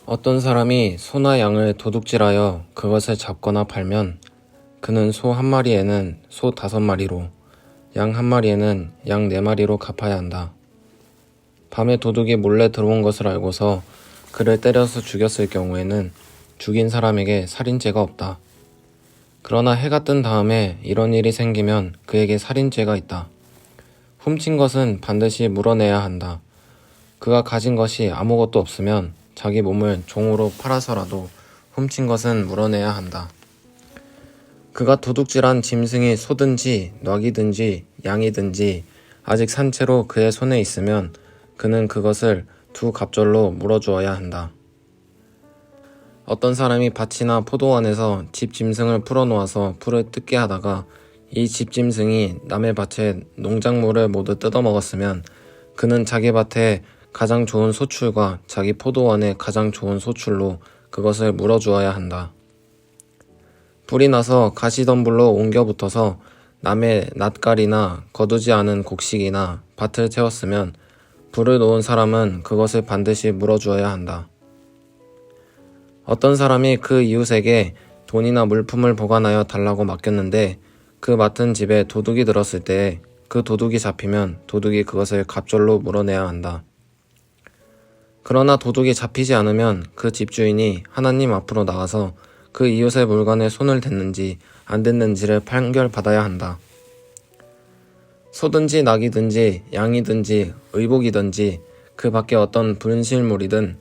어떤 사람이 소나 양을 도둑질하여 그것을 잡거나 팔면 그는 소 한 마리에는 소 5마리로, 양 한 마리에는 양 4마리로 갚아야 한다. 밤에 도둑이 몰래 들어온 것을 알고서 그를 때려서 죽였을 경우에는 죽인 사람에게 살인죄가 없다. 그러나 해가 뜬 다음에 이런 일이 생기면 그에게 살인죄가 있다. 훔친 것은 반드시 물어내야 한다. 그가 가진 것이 아무것도 없으면 자기 몸을 종으로 팔아서라도 훔친 것은 물어내야 한다. 그가 도둑질한 짐승이 소든지 낙이든지 양이든지 아직 산 채로 그의 손에 있으면 그는 그것을 2갑절로 물어주어야 한다. 어떤 사람이 밭이나 포도원에서 집 짐승을 풀어놓아서 풀을 뜯게 하다가 이 집 짐승이 남의 밭에 농작물을 모두 뜯어먹었으면 그는 자기 밭에 가장 좋은 소출과 자기 포도원의 가장 좋은 소출로 그것을 물어주어야 한다. 불이 나서 가시덤불로 옮겨 붙어서 남의 낫갈이나 거두지 않은 곡식이나 밭을 채웠으면 불을 놓은 사람은 그것을 반드시 물어주어야 한다. 어떤 사람이 그 이웃에게 돈이나 물품을 보관하여 달라고 맡겼는데 그 맡은 집에 도둑이 들었을 때 그 도둑이 잡히면 도둑이 그것을 갑절로 물어내야 한다. 그러나 도둑이 잡히지 않으면 그 집주인이 하나님 앞으로 나가서 그 이웃의 물건에 손을 댔는지 안 댔는지를 판결받아야 한다. 소든지 낙이든지 양이든지 의복이든지 그 밖에 어떤 분실물이든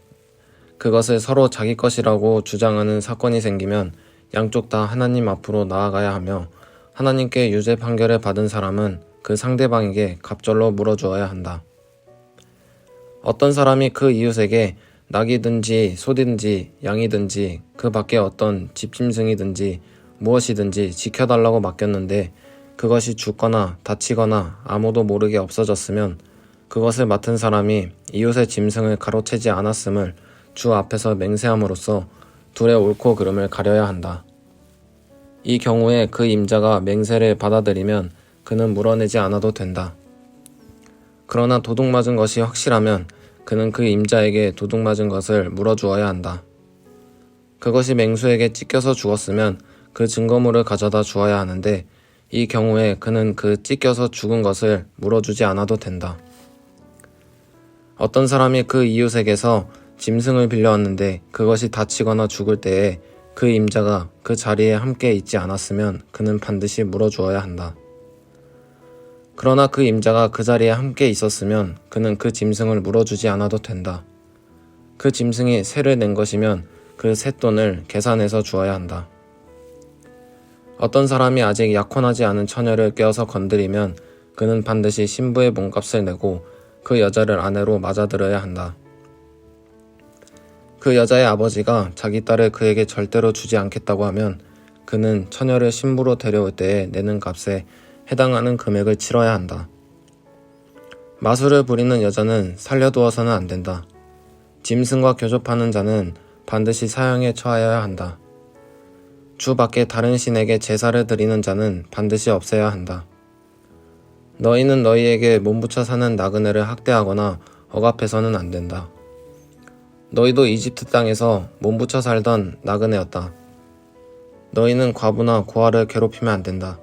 그것을 서로 자기 것이라고 주장하는 사건이 생기면 양쪽 다 하나님 앞으로 나아가야 하며 하나님께 유죄 판결을 받은 사람은 그 상대방에게 갑절로 물어주어야 한다. 어떤 사람이 그 이웃에게 낙이든지 소든지 양이든지 그 밖에 어떤 집짐승이든지 무엇이든지 지켜달라고 맡겼는데 그것이 죽거나 다치거나 아무도 모르게 없어졌으면 그것을 맡은 사람이 이웃의 짐승을 가로채지 않았음을 주 앞에서 맹세함으로써 둘의 옳고 그름을 가려야 한다. 이 경우에 그 임자가 맹세를 받아들이면 그는 물어내지 않아도 된다. 그러나 도둑 맞은 것이 확실하면 그는 그 임자에게 도둑 맞은 것을 물어주어야 한다. 그것이 맹수에게 찢겨서 죽었으면 그 증거물을 가져다 주어야 하는데 이 경우에 그는 그 찢겨서 죽은 것을 물어주지 않아도 된다. 어떤 사람이 그 이웃에게서 짐승을 빌려왔는데 그것이 다치거나 죽을 때에 그 임자가 그 자리에 함께 있지 않았으면 그는 반드시 물어주어야 한다. 그러나 그 임자가 그 자리에 함께 있었으면 그는 그 짐승을 물어주지 않아도 된다. 그 짐승이 세를 낸 것이면 그 쇳돈을 계산해서 주어야 한다. 어떤 사람이 아직 약혼하지 않은 처녀를 껴서 건드리면 그는 반드시 신부의 몸값을 내고 그 여자를 아내로 맞아들여야 한다. 그 여자의 아버지가 자기 딸을 그에게 절대로 주지 않겠다고 하면 그는 처녀를 신부로 데려올 때에 내는 값에 해당하는 금액을 치러야 한다. 마술을 부리는 여자는 살려두어서는 안 된다. 짐승과 교접하는 자는 반드시 사형에 처하여야 한다. 주 밖에 다른 신에게 제사를 드리는 자는 반드시 없애야 한다. 너희는 너희에게 몸부쳐 사는 나그네를 학대하거나 억압해서는 안 된다. 너희도 이집트 땅에서 몸부쳐 살던 나그네였다. 너희는 과부나 고아를 괴롭히면 안 된다.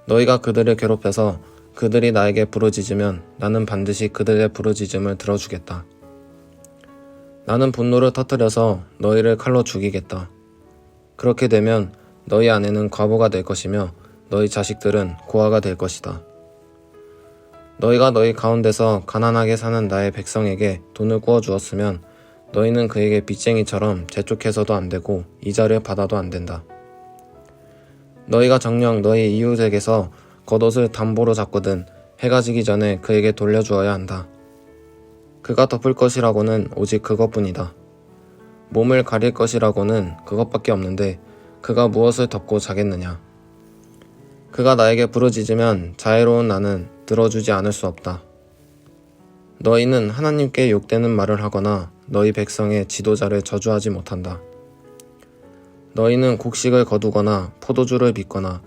너희가 그들을 괴롭혀서 그들이 나에게 부르짖으면 나는 반드시 그들의 부르짖음을 들어주겠다. 나는 분노를 터뜨려서 너희를 칼로 죽이겠다. 그렇게 되면 너희 아내는 과부가 될 것이며 너희 자식들은 고아가 될 것이다. 너희가 너희 가운데서 가난하게 사는 나의 백성에게 돈을 구워 주었으면 너희는 그에게 빚쟁이처럼 재촉해서도 안 되고 이자를 받아도 안 된다. 너희가 정녕 너희 이웃에게서 겉옷을 담보로 잡거든 해가 지기 전에 그에게 돌려주어야 한다. 그가 덮을 것이라고는 오직 그것뿐이다. 몸을 가릴 것이라고는 그것밖에 없는데 그가 무엇을 덮고 자겠느냐. 그가 나에게 부르짖으면 자애로운 나는 들어주지 않을 수 없다. 너희는 하나님께 욕되는 말을 하거나 너희 백성의 지도자를 저주하지 못한다. 너희는 곡식을 거두거나 포도주를 빚거나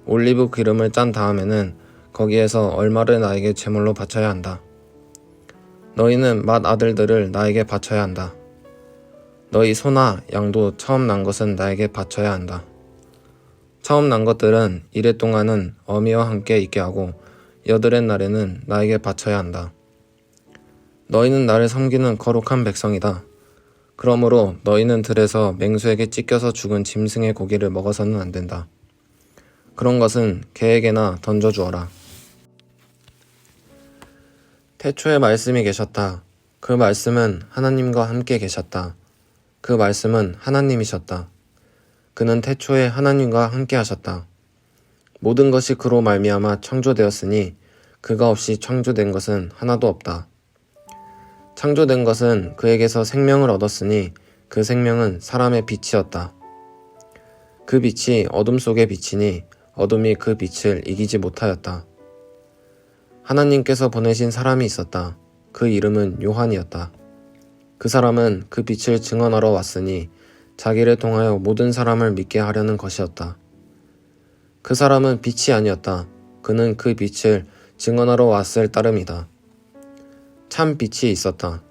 올리브 기름을 짠 다음에는 거기에서 얼마를 나에게 제물로 바쳐야 한다. 너희는 맏아들들을 나에게 바쳐야 한다. 너희 소나 양도 처음 난 것은 나에게 바쳐야 한다. 처음 난 것들은 이래 동안은 어미와 함께 있게 하고 여드렛 날에는 나에게 바쳐야 한다. 너희는 나를 섬기는 거룩한 백성이다. 그러므로 너희는 들에서 맹수에게 찢겨서 죽은 짐승의 고기를 먹어서는 안 된다. 그런 것은 개에게나 던져주어라. 태초에 말씀이 계셨다. 그 말씀은 하나님과 함께 계셨다. 그 말씀은 하나님이셨다. 그는 태초에 하나님과 함께 하셨다. 모든 것이 그로 말미암아 창조되었으니 그가 없이 창조된 것은 하나도 없다. 창조된 것은 그에게서 생명을 얻었으니 그 생명은 사람의 빛이었다. 그 빛이 어둠 속에 비치니 어둠이 그 빛을 이기지 못하였다. 하나님께서 보내신 사람이 있었다. 그 이름은 요한이었다. 그 사람은 그 빛을 증언하러 왔으니 자기를 통하여 모든 사람을 믿게 하려는 것이었다. 그 사람은 빛이 아니었다. 그는 그 빛을 증언하러 왔을 따름이다. 참 빛이 있었다.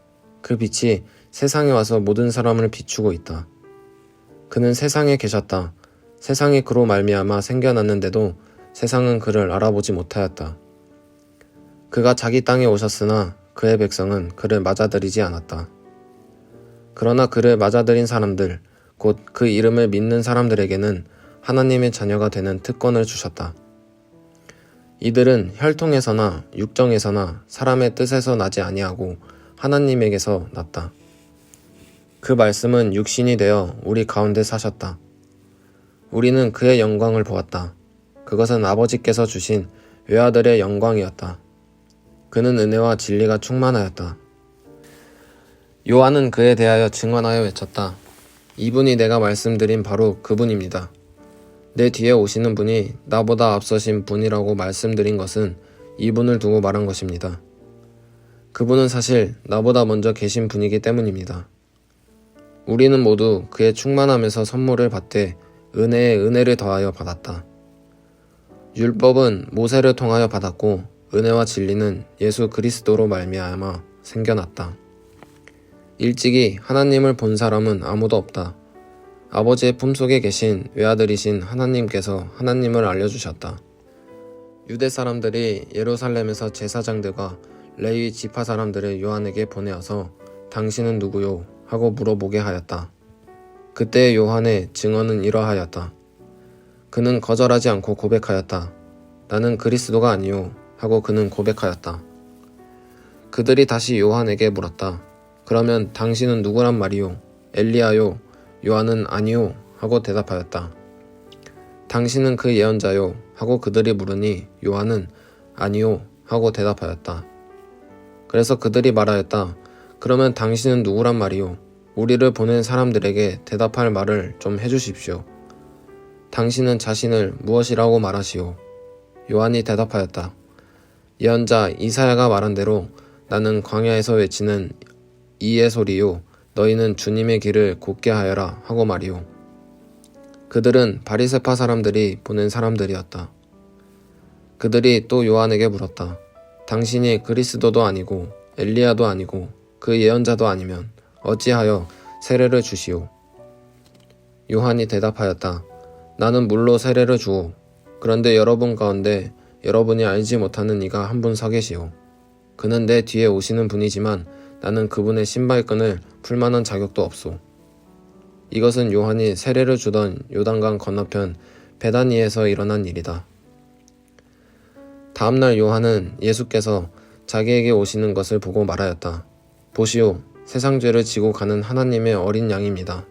그 빛이 세상에 와서 모든 사람을 비추고 있다. 그는 세상에 계셨다. 세상이 그로 말미암아 생겨났는데도 세상은 그를 알아보지 못하였다. 그가 자기 땅에 오셨으나 그의 백성은 그를 맞아들이지 않았다. 그러나 그를 맞아들인 사람들, 곧 그 이름을 믿는 사람들에게는 하나님의 자녀가 되는 특권을 주셨다. 이들은 혈통에서나 육정에서나 사람의 뜻에서 나지 아니하고 하나님에게서 났다. 그 말씀은 육신이 되어 우리 가운데 사셨다. 우리는 그의 영광을 보았다. 그것은 아버지께서 주신 외아들의 영광이었다. 그는 은혜와 진리가 충만하였다. 요한은 그에 대하여 증언하여 외쳤다. 이분이 내가 말씀드린 바로 그분입니다. 내 뒤에 오시는 분이 나보다 앞서신 분이라고 말씀드린 것은 이분을 두고 말한 것입니다. 그분은 사실 나보다 먼저 계신 분이기 때문입니다. 우리는 모두 그의 충만함에서 선물을 받되 은혜에 은혜를 더하여 받았다. 율법은 모세를 통하여 받았고 은혜와 진리는 예수 그리스도로 말미암아 생겨났다. 일찍이 하나님을 본 사람은 아무도 없다. 아버지의 품속에 계신 외아들이신 하나님께서 하나님을 알려주셨다. 유대 사람들이 예루살렘에서 제사장들과 레위 지파 사람들을 요한에게 보내어서 당신은 누구요? 하고 물어보게 하였다. 그때 요한의 증언은 이러하였다. 그는 거절하지 않고 고백하였다. 나는 그리스도가 아니요 하고 그는 고백하였다. 그들이 다시 요한에게 물었다. 그러면 당신은 누구란 말이요? 엘리야요? 요한은 아니요 하고 대답하였다. 당신은 그 예언자요? 하고 그들이 물으니 요한은 아니요 하고 대답하였다. 그래서 그들이 말하였다. 그러면 당신은 누구란 말이요? 우리를 보낸 사람들에게 대답할 말을 좀 해주십시오. 당신은 자신을 무엇이라고 말하시오? 요한이 대답하였다. 예언자 이사야가 말한 대로 나는 광야에서 외치는 이의 소리요 너희는 주님의 길을 곧게 하여라 하고 말이오. 그들은 바리새파 사람들이 보낸 사람들이었다. 그들이 또 요한에게 물었다. 당신이 그리스도도 아니고 엘리야도 아니고 그 예언자도 아니면 어찌하여 세례를 주시오? 요한이 대답하였다. 나는 물로 세례를 주오. 그런데 여러분 가운데 여러분이 알지 못하는 이가 한 분 서 계시오. 그는 내 뒤에 오시는 분이지만 나는 그분의 신발끈을 풀 만한 자격도 없소. 이것은 요한이 세례를 주던 요단강 건너편 베다니에서 일어난 일이다. 다음날 요한은 예수께서 자기에게 오시는 것을 보고 말하였다. 보시오, 세상 죄를 지고 가는 하나님의 어린 양입니다.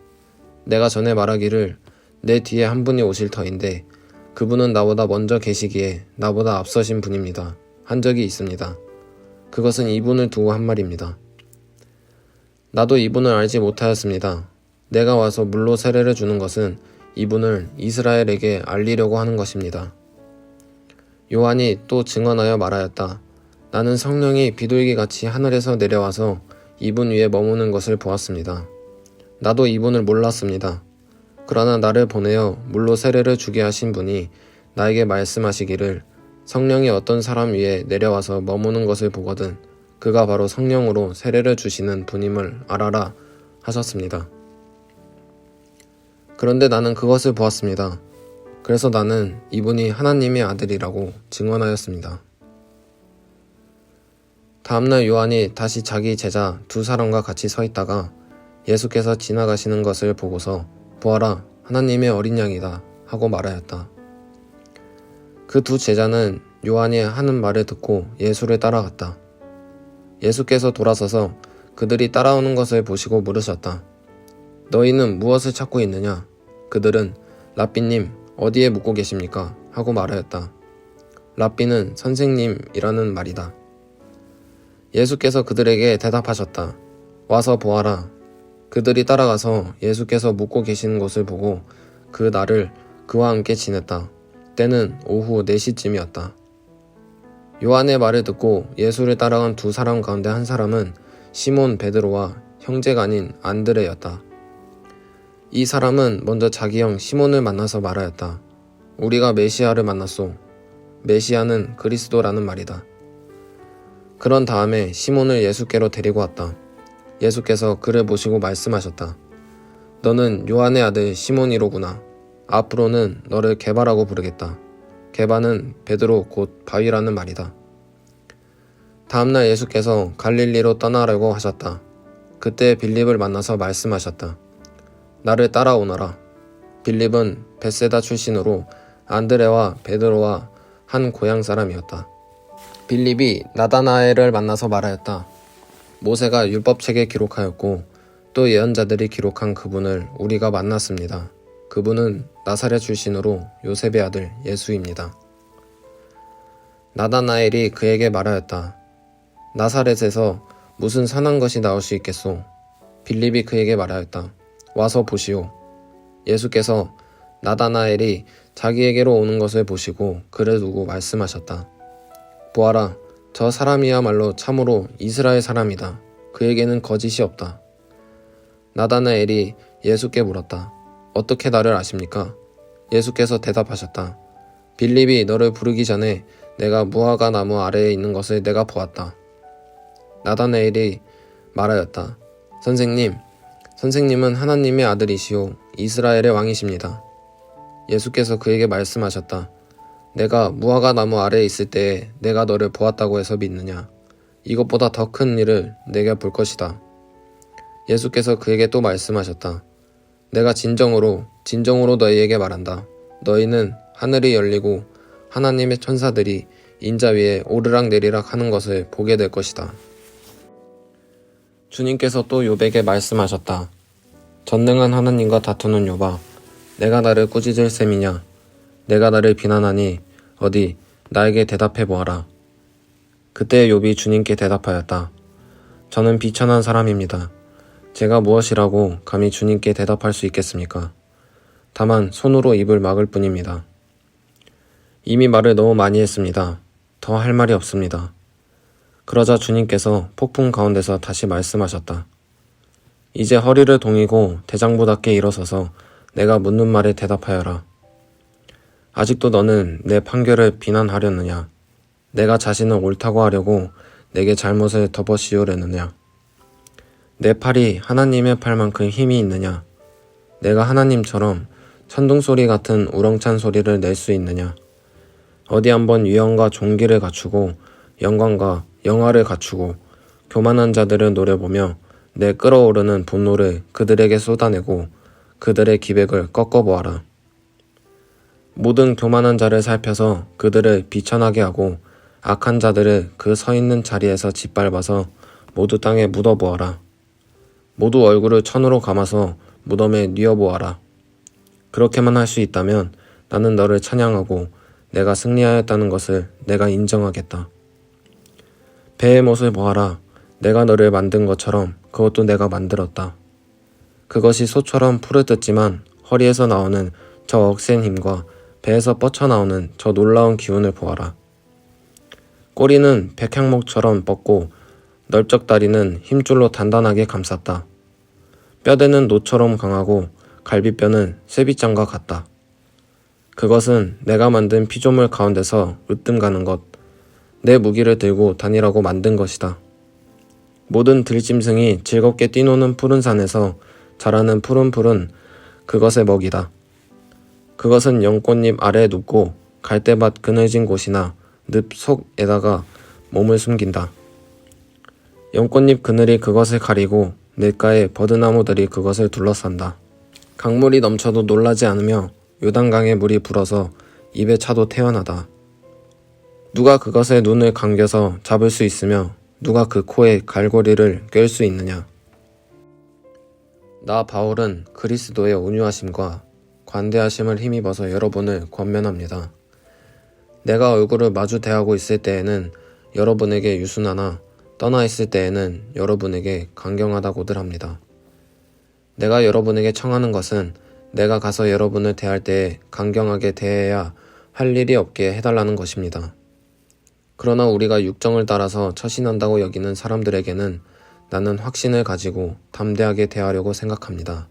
내가 전에 말하기를 내 뒤에 한 분이 오실 터인데 그분은 나보다 먼저 계시기에 나보다 앞서신 분입니다. 한 적이 있습니다. 그것은 이분을 두고 한 말입니다. 나도 이분을 알지 못하였습니다. 내가 와서 물로 세례를 주는 것은 이분을 이스라엘에게 알리려고 하는 것입니다. 요한이 또 증언하여 말하였다. 나는 성령이 비둘기같이 하늘에서 내려와서 이분 위에 머무는 것을 보았습니다. 나도 이분을 몰랐습니다. 그러나 나를 보내어 물로 세례를 주게 하신 분이 나에게 말씀하시기를 성령이 어떤 사람 위에 내려와서 머무는 것을 보거든 그가 바로 성령으로 세례를 주시는 분임을 알아라 하셨습니다. 그런데 나는 그것을 보았습니다. 그래서 나는 이분이 하나님의 아들이라고 증언하였습니다. 다음날 요한이 다시 자기 제자 두 사람과 같이 서 있다가 예수께서 지나가시는 것을 보고서 보아라, 하나님의 어린 양이다 하고 말하였다. 그 두 제자는 요한이 하는 말을 듣고 예수를 따라갔다. 예수께서 돌아서서 그들이 따라오는 것을 보시고 물으셨다. 너희는 무엇을 찾고 있느냐? 그들은 랍비님, 어디에 묵고 계십니까? 하고 말하였다. 랍비는 선생님이라는 말이다. 예수께서 그들에게 대답하셨다. 와서 보아라. 그들이 따라가서 예수께서 묵고 계시는 곳을 보고 그 날을 그와 함께 지냈다. 때는 오후 4시쯤이었다. 요한의 말을 듣고 예수를 따라간 두 사람 가운데 한 사람은 시몬 베드로와 형제가 아닌 안드레였다. 이 사람은 먼저 자기 형 시몬을 만나서 말하였다. 우리가 메시아를 만났소. 메시아는 그리스도라는 말이다. 그런 다음에 시몬을 예수께로 데리고 왔다. 예수께서 그를 보시고 말씀하셨다. 너는 요한의 아들 시몬이로구나. 앞으로는 너를 게바라고 부르겠다. 게바는 베드로 곧 바위라는 말이다. 다음날 예수께서 갈릴리로 떠나려고 하셨다. 그때 빌립을 만나서 말씀하셨다. 나를 따라오너라. 빌립은 벳세다 출신으로 안드레와 베드로와 한 고향 사람이었다. 빌립이 나다나엘을 만나서 말하였다. 모세가 율법책에 기록하였고 또 예언자들이 기록한 그분을 우리가 만났습니다. 그분은 나사렛 출신으로 요셉의 아들 예수입니다. 나다나엘이 그에게 말하였다. 나사렛에서 무슨 선한 것이 나올 수 있겠소? 빌립이 그에게 말하였다. 와서 보시오. 예수께서 나다나엘이 자기에게로 오는 것을 보시고 그를 두고 말씀하셨다. 보아라, 저 사람이야말로 참으로 이스라엘 사람이다. 그에게는 거짓이 없다. 나다나엘이 예수께 물었다. 어떻게 나를 아십니까? 예수께서 대답하셨다. 빌립이 너를 부르기 전에 내가 무화과 나무 아래에 있는 것을 내가 보았다. 나다나엘이 말하였다. 선생님은 하나님의 아들이시오 이스라엘의 왕이십니다. 예수께서 그에게 말씀하셨다. 내가 무화과 나무 아래에 있을 때에 내가 너를 보았다고 해서 믿느냐? 이것보다 더 큰 일을 내가 볼 것이다. 예수께서 그에게 또 말씀하셨다. 내가 진정으로 너희에게 말한다. 너희는 하늘이 열리고 하나님의 천사들이 인자 위에 오르락내리락 하는 것을 보게 될 것이다. 주님께서 또 욥에게 말씀하셨다. 전능한 하나님과 다투는 욥아, 내가 나를 꾸짖을 셈이냐? 내가 나를 비난하니 어디 나에게 대답해 보아라. 그때 욥이 주님께 대답하였다. 저는 비천한 사람입니다. 제가 무엇이라고 감히 주님께 대답할 수 있겠습니까? 다만 손으로 입을 막을 뿐입니다. 이미 말을 너무 많이 했습니다. 더 할 말이 없습니다. 그러자 주님께서 폭풍 가운데서 다시 말씀하셨다. 이제 허리를 동이고 대장부답게 일어서서 내가 묻는 말에 대답하여라. 아직도 너는 내 판결을 비난하려느냐? 내가 자신을 옳다고 하려고 내게 잘못을 덮어씌우려느냐? 내 팔이 하나님의 팔만큼 힘이 있느냐? 내가 하나님처럼 천둥소리 같은 우렁찬 소리를 낼 수 있느냐? 어디 한번 위엄과 존귀를 갖추고 영광과 영화를 갖추고 교만한 자들을 노려보며 내 끓어오르는 분노를 그들에게 쏟아내고 그들의 기백을 꺾어보아라. 모든 교만한 자를 살펴서 그들을 비천하게 하고 악한 자들을 그 서 있는 자리에서 짓밟아서 모두 땅에 묻어보아라. 모두 얼굴을 천으로 감아서 무덤에 뉘어보아라. 그렇게만 할 수 있다면 나는 너를 찬양하고 내가 승리하였다는 것을 내가 인정하겠다. 배의 못을 보아라. 내가 너를 만든 것처럼 그것도 내가 만들었다. 그것이 소처럼 풀을 뜯지만 허리에서 나오는 저 억센 힘과 배에서 뻗쳐나오는 저 놀라운 기운을 보아라. 꼬리는 백향목처럼 뻗고 넓적다리는 힘줄로 단단하게 감쌌다. 뼈대는 노처럼 강하고 갈비뼈는 쇠빗장과 같다. 그것은 내가 만든 피조물 가운데서 으뜸 가는 것, 내 무기를 들고 다니라고 만든 것이다. 모든 들짐승이 즐겁게 뛰노는 푸른 산에서 자라는 푸른푸른 그것의 먹이다. 그것은 연꽃잎 아래에 눕고 갈대밭 그늘진 곳이나 늪 속에다가 몸을 숨긴다. 연꽃잎 그늘이 그것을 가리고 냇가에 버드나무들이 그것을 둘러싼다. 강물이 넘쳐도 놀라지 않으며 요단강의 물이 불어서 입에 차도 태연하다. 누가 그것의 눈을 감겨서 잡을 수 있으며 누가 그 코에 갈고리를 꿰을 수 있느냐. 나 바울은 그리스도의 온유하심과 관대하심을 힘입어서 여러분을 권면합니다. 내가 얼굴을 마주 대하고 있을 때에는 여러분에게 유순하나 떠나 있을 때에는 여러분에게 강경하다고들 합니다. 내가 여러분에게 청하는 것은 내가 가서 여러분을 대할 때에 강경하게 대해야 할 일이 없게 해달라는 것입니다. 그러나 우리가 육정을 따라서 처신한다고 여기는 사람들에게는 나는 확신을 가지고 담대하게 대하려고 생각합니다.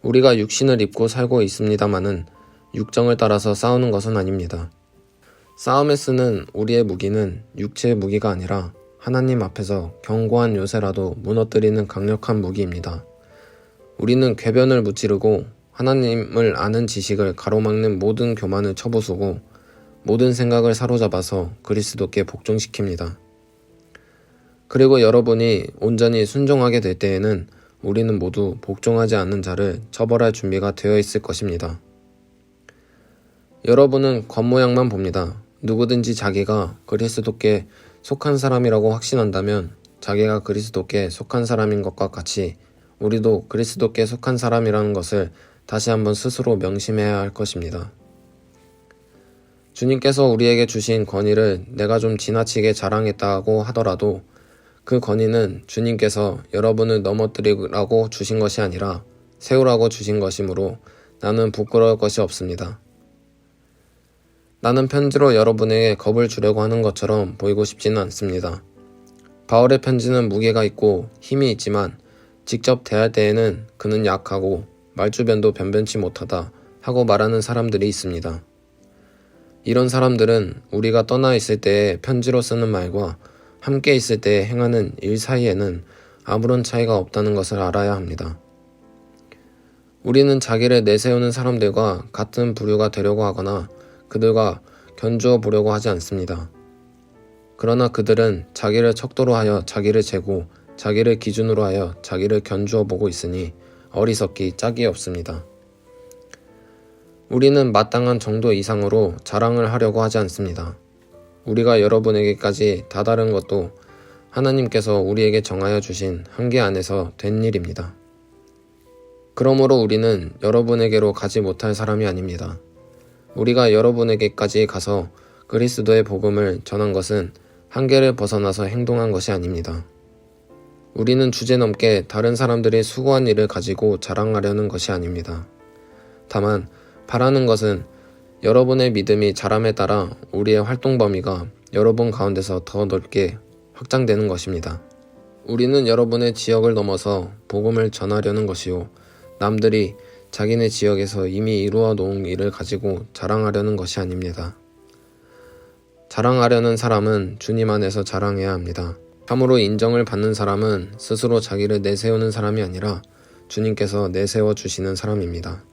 우리가 육신을 입고 살고 있습니다마는 육정을 따라서 싸우는 것은 아닙니다. 싸움에 쓰는 우리의 무기는 육체의 무기가 아니라 하나님 앞에서 견고한 요새라도 무너뜨리는 강력한 무기입니다. 우리는 궤변을 무찌르고 하나님을 아는 지식을 가로막는 모든 교만을 쳐부수고 모든 생각을 사로잡아서 그리스도께 복종시킵니다. 그리고 여러분이 온전히 순종하게 될 때에는 우리는 모두 복종하지 않는 자를 처벌할 준비가 되어 있을 것입니다. 여러분은 겉모양만 봅니다. 누구든지 자기가 그리스도께 속한 사람이라고 확신한다면 자기가 그리스도께 속한 사람인 것과 같이 우리도 그리스도께 속한 사람이라는 것을 다시 한번 스스로 명심해야 할 것입니다. 주님께서 우리에게 주신 권위를 내가 좀 지나치게 자랑했다고 하더라도 그 권위는 주님께서 여러분을 넘어뜨리라고 주신 것이 아니라 세우라고 주신 것이므로 나는 부끄러울 것이 없습니다. 나는 편지로 여러분에게 겁을 주려고 하는 것처럼 보이고 싶지는 않습니다. 바울의 편지는 무게가 있고 힘이 있지만 직접 대할 때에는 그는 약하고 말주변도 변변치 못하다 하고 말하는 사람들이 있습니다. 이런 사람들은 우리가 떠나 있을 때에 편지로 쓰는 말과 함께 있을 때에 행하는 일 사이에는 아무런 차이가 없다는 것을 알아야 합니다. 우리는 자기를 내세우는 사람들과 같은 부류가 되려고 하거나 그들과 견주어 보려고 하지 않습니다. 그러나 그들은 자기를 척도로 하여 자기를 재고 자기를 기준으로 하여 자기를 견주어 보고 있으니 어리석기 짝이 없습니다. 우리는 마땅한 정도 이상으로 자랑을 하려고 하지 않습니다. 우리가 여러분에게까지 다다른 것도 하나님께서 우리에게 정하여 주신 한계 안에서 된 일입니다. 그러므로 우리는 여러분에게로 가지 못할 사람이 아닙니다. 우리가 여러분에게까지 가서 그리스도의 복음을 전한 것은 한계를 벗어나서 행동한 것이 아닙니다. 우리는 주제넘게 다른 사람들이 수고한 일을 가지고 자랑하려는 것이 아닙니다. 다만 바라는 것은 여러분의 믿음이 자람에 따라 우리의 활동 범위가 여러분 가운데서 더 넓게 확장되는 것입니다. 우리는 여러분의 지역을 넘어서 복음을 전하려는 것이요 남들이 자기네 지역에서 이미 이루어 놓은 일을 가지고 자랑하려는 것이 아닙니다. 자랑하려는 사람은 주님 안에서 자랑해야 합니다. 참으로 인정을 받는 사람은 스스로 자기를 내세우는 사람이 아니라 주님께서 내세워 주시는 사람입니다.